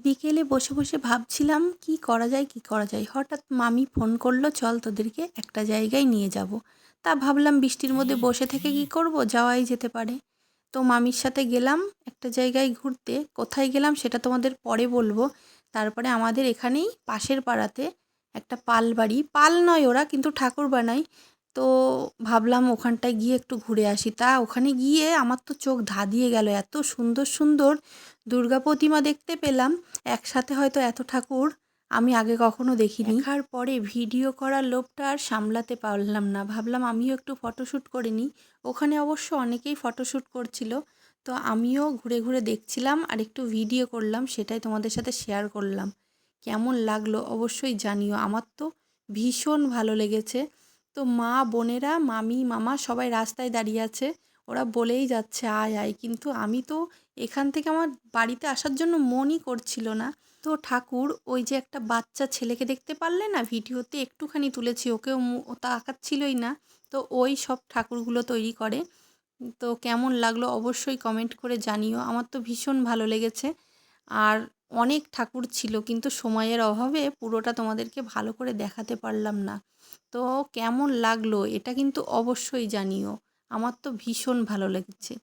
বিকেলে বসে বসে ভাবছিলাম কি করা যায় কি করা যায়। হঠাৎ মামি ফোন করলো, চল তোদেরকে একটা জায়গায় নিয়ে যাব। তা ভাবলাম বৃষ্টির মধ্যে বসে থেকে কি করব, যাওয়াই যেতে পারে। তো মামির সাথে গেলাম একটা জায়গায় ঘুরতে। কোথায় গেলাম সেটা তোমাদের পরে বলবো। তারপরে আমাদের এখানেই পাশের পাড়াতে একটা পাল বাড়ি, পাল নয় ওরা, কিন্তু ঠাকুর বানায়। তো ভাবলাম ওখানটায় গিয়ে একটু ঘুরে আসি। তা ওখানে গিয়ে আমার তো চোখ ধাঁধিয়ে গেল, এত সুন্দর সুন্দর দুর্গা প্রতিমা দেখতে পেলাম। একসাথে হয়তো এত ঠাকুর আমি আগে কখনো দেখিনি। দেখার পরে ভিডিও করার লোভটা আর সামলাতে পারলাম না, ভাবলাম আমিও একটু ফটোশ্যুট করে নিই। ওখানে অবশ্য অনেকেই ফটোশ্যুট করছিল, তো আমিও ঘুরে ঘুরে দেখছিলাম আর একটু ভিডিও করলাম, সেটাই তোমাদের সাথে শেয়ার করলাম। কেমন লাগলো অবশ্যই জানিও। আমার তো ভীষণ ভালো লেগেছে। তো মা বোনেরা, মামি মামা সবাই রাস্তায় দাঁড়িয়ে আছে, ওরা বলেই যাচ্ছে আয় আয়, কিন্তু আমি তো এখান থেকে আমার বাড়িতে আসার জন্য মনই করছিল না। তো ঠাকুর, ওই যে একটা বাচ্চা ছেলেকে দেখতে পারলে না ভিডিওতে, একটুখানি তুলেছি, ওকেও ও তাকাচ্ছিলই না। তো ওই সব ঠাকুরগুলো তৈরি করে। তো কেমন লাগলো অবশ্যই কমেন্ট করে জানিও। আমার তো ভীষণ ভালো লেগেছে। আর অনেক ঠাকুর ছিল, কিন্তু সময়ের অভাবে পুরোটা তোমাদেরকে ভালো করে দেখাতে পারলাম না। তো কেমন লাগলো এটা কিন্তু অবশ্যই জানিও। আমার তো ভীষণ ভালো লেগেছে।